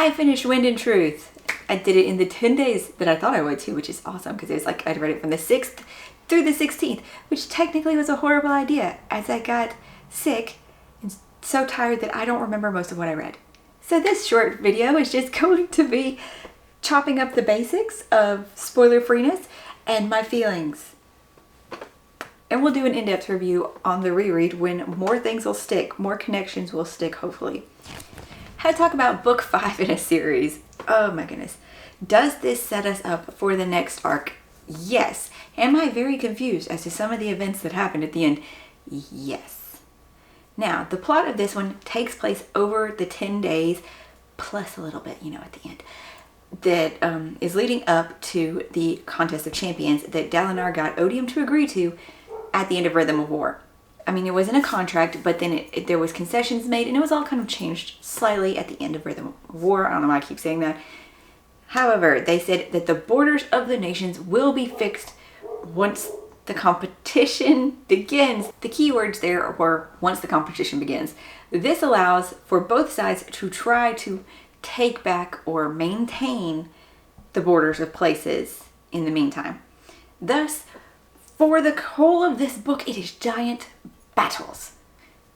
I finished Wind and Truth. I did it in the 10 days that I thought I would too, which is awesome because it was like I'd read it from the 6th through the 16th, which technically was a horrible idea as I got sick and so tired that I don't remember most of what I read. So this short video is just going to be chopping up the basics of spoiler freeness and my feelings. And we'll do an in-depth review on the reread when more things will stick, more connections will stick, hopefully. How to talk about book 5 in a series. Oh my goodness. Does this set us up for the next arc? Yes. Am I very confused as to some of the events that happened at the end? Yes. Now, the plot of this one takes place over the 10 days, plus a little bit, at the end, that is leading up to the Contest of Champions that Dalinar got Odium to agree to at the end of Rhythm of War. I mean, it wasn't a contract, but then there was concessions made, and it was all kind of changed slightly at the end of Rhythm of War. I don't know why I keep saying that. However, they said that the borders of the nations will be fixed once the competition begins. The key words there were once the competition begins. This allows for both sides to try to take back or maintain the borders of places in the meantime. Thus, for the whole of this book, it is giant battles.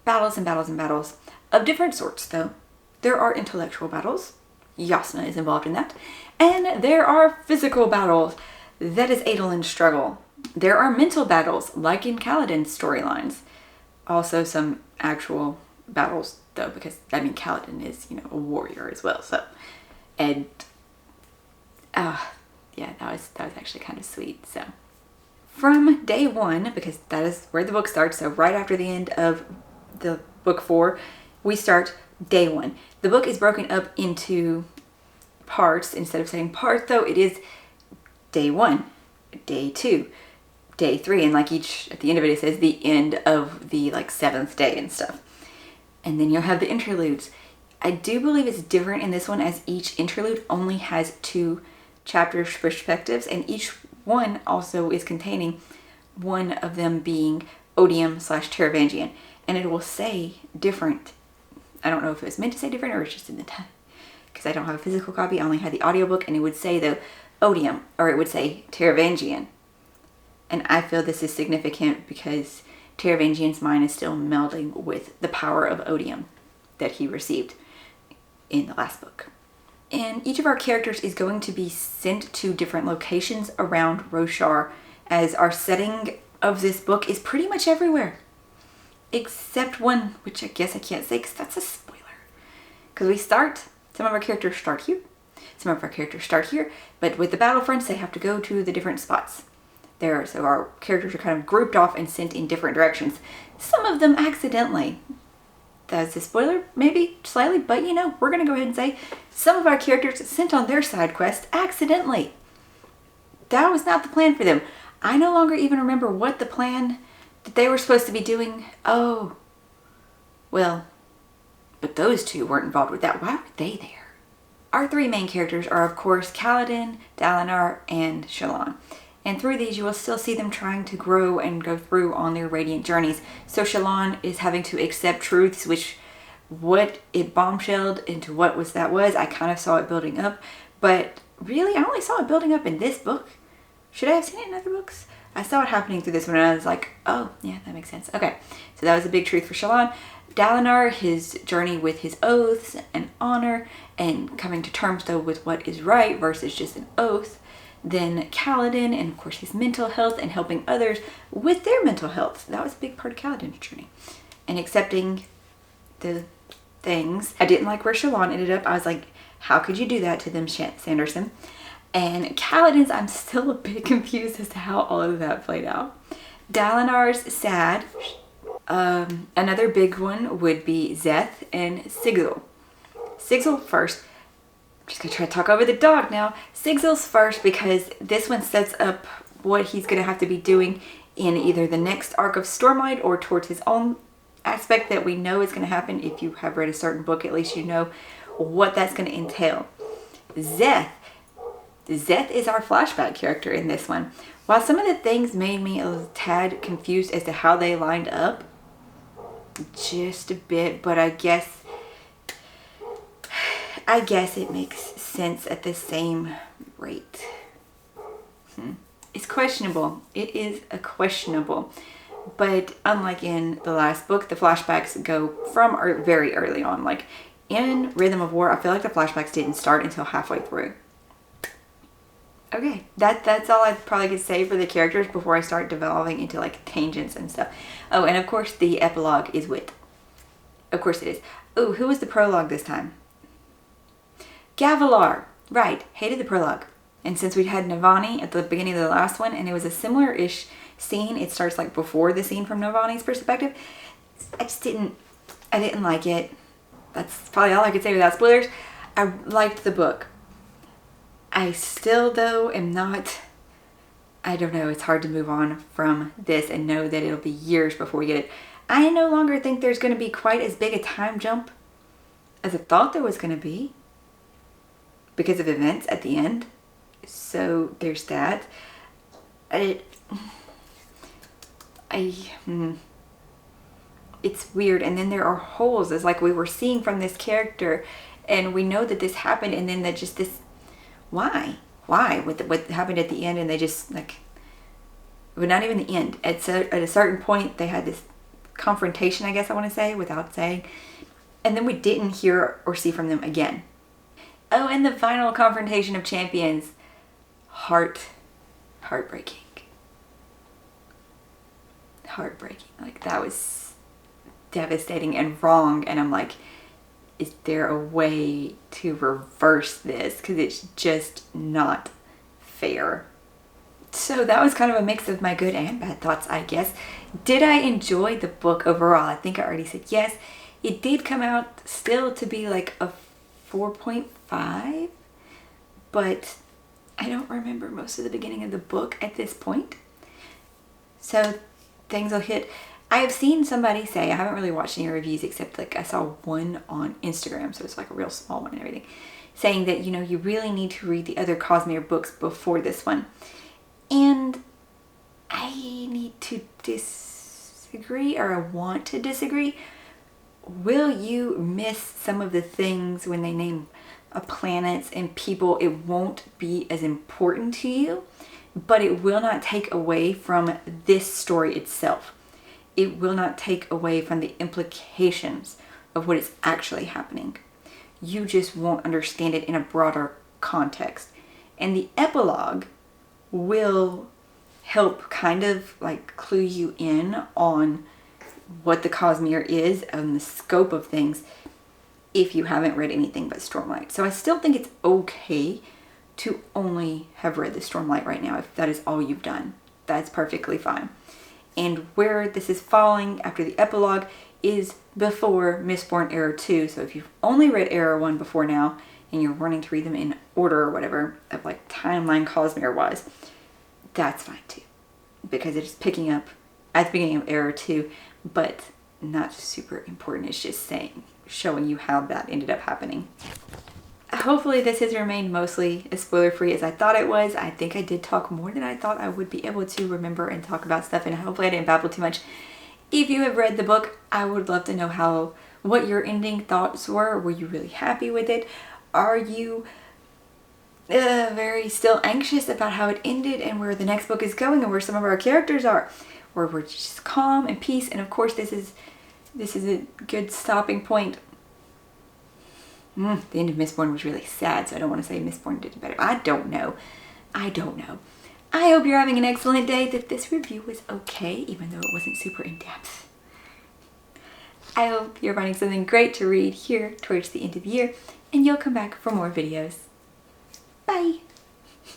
Battles and battles and battles of different sorts, though. There are intellectual battles. Yasna is involved in that. And there are physical battles. That is Adolin's struggle. There are mental battles, like in Kaladin's storylines. Also some actual battles, though, because, Kaladin is, a warrior as well, so. And, yeah, that was actually kind of sweet, so. From day 1, because that is where the book starts, so right after the end of the book 4, we start day 1. The book is broken up into parts. Instead of saying parts, though, it is day 1, day 2, day 3, and like at the end of it says the end of the 7th day and stuff. And then you'll have the interludes. I do believe it's different in this one, as each interlude only has 2 chapters perspectives, and each one also is containing one of them being Odium/Taravangian, and it will say different. I don't know if it was meant to say different or it's just in the time, because I don't have a physical copy. I only had the audiobook, and it would say the Odium, or it would say Taravangian. And I feel this is significant because Taravangian's mind is still melding with the power of Odium that he received in the last book. And each of our characters is going to be sent to different locations around Roshar, as our setting of this book is pretty much everywhere. Except one, which I guess I can't say because that's a spoiler. Because some of our characters start here, some of our characters start here, but with the battlefronts they have to go to the different spots. So our characters are kind of grouped off and sent in different directions. Some of them accidentally. That's a spoiler, maybe, slightly, but we're going to go ahead and say some of our characters sent on their side quest accidentally. That was not the plan for them. I no longer even remember what the plan that they were supposed to be doing. Oh, well, but those 2 weren't involved with that. Why were they there? Our 3 main characters are, of course, Kaladin, Dalinar, and Shallan. And through these, you will still see them trying to grow and go through on their radiant journeys. So Shallan is having to accept truths, which what it bombshelled into what that was. I kind of saw it building up, but really, I only saw it building up in this book. Should I have seen it in other books? I saw it happening through this one, and I was like, oh, yeah, that makes sense. Okay, so that was a big truth for Shallan. Dalinar, his journey with his oaths and honor, and coming to terms, though, with what is right versus just an oath. Then Kaladin, and of course his mental health and helping others with their mental health. That was a big part of Kaladin's journey. And accepting the things. I didn't like where Shallan ended up. I was like, how could you do that to them, Sanderson? And Kaladin's, I'm still a bit confused as to how all of that played out. Dalinar's sad. Another big one would be Szeth and Sigil. Sigil first. Just gonna try to talk over the dog now. Sigil's first because this one sets up what he's gonna have to be doing in either the next arc of Stormlight or towards his own aspect that we know is gonna happen. If you have read a certain book, at least you know what that's gonna entail. Szeth is our flashback character in this one. While some of the things made me a tad confused as to how they lined up, just a bit, but I guess I guess it makes sense at the same rate. It's questionable. It is a questionable. But unlike in the last book, the flashbacks go from very early on. Like in Rhythm of War, I feel like the flashbacks didn't start until halfway through. Okay, that's all I probably could say for the characters before I start devolving into like tangents and stuff. Oh, and of course the epilogue is wit. Of course it is. Oh, who was the prologue this time? Gavilar. Right, hated the prologue. And since we'd had Navani at the beginning of the last one, and it was a similar-ish scene, it starts like before the scene from Navani's perspective, I didn't like it. That's probably all I could say without spoilers. I liked the book. I still, though, am not, I don't know, it's hard to move on from this and know that it'll be years before we get it. I no longer think there's going to be quite as big a time jump as I thought there was going to be because of events at the end. So there's that. It's weird. And then there are holes, as like we were seeing from this character, and we know that this happened, and then that just this, why what happened at the end, and they just like, but not even the end, at a certain point they had this confrontation, I guess I want to say, without saying, and then we didn't hear or see from them again. Oh, and the final confrontation of champions, heartbreaking. Like, that was devastating and wrong, and I'm like, is there a way to reverse this? Because it's just not fair. So that was kind of a mix of my good and bad thoughts, I guess. Did I enjoy the book overall? I think I already said yes. It did come out still to be like a 4.5, but I don't remember most of the beginning of the book at this point. So things will hit. I have seen somebody say, I haven't really watched any reviews except like I saw one on Instagram, so it's like a real small one and everything, saying that, you know, you really need to read the other Cosmere books before this one. And I need to disagree, or I want to disagree. Will you miss some of the things when they name planets and people? It won't be as important to you, but it will not take away from this story itself. It will not take away from the implications of what is actually happening. You just won't understand it in a broader context. And the epilogue will help kind of like clue you in on what the Cosmere is and the scope of things if you haven't read anything but Stormlight. So I still think it's okay to only have read the Stormlight right now. If that is all you've done, that's perfectly fine. And where this is falling after the epilogue is before Mistborn Era 2. So if you've only read Era 1 before now and you're wanting to read them in order or whatever, of like timeline Cosmere wise, that's fine too. Because it is picking up at the beginning of Era 2, but not super important. It's just showing you how that ended up happening. Hopefully this has remained mostly as spoiler free as I thought it was. I think I did talk more than I thought I would be able to remember and talk about stuff, and hopefully I didn't babble too much. If you have read the book, I would love to know what your ending thoughts were. Were you really happy with it? Are you very still anxious about how it ended and where the next book is going and where some of our characters are? Or we're just calm and peace? And of course this is a good stopping point. The end of Mistborn was really sad, so I don't want to say Mistborn did better. I don't know. I hope you're having an excellent day, that this review was okay, even though it wasn't super in-depth. I hope you're finding something great to read here towards the end of the year, and you'll come back for more videos. Bye!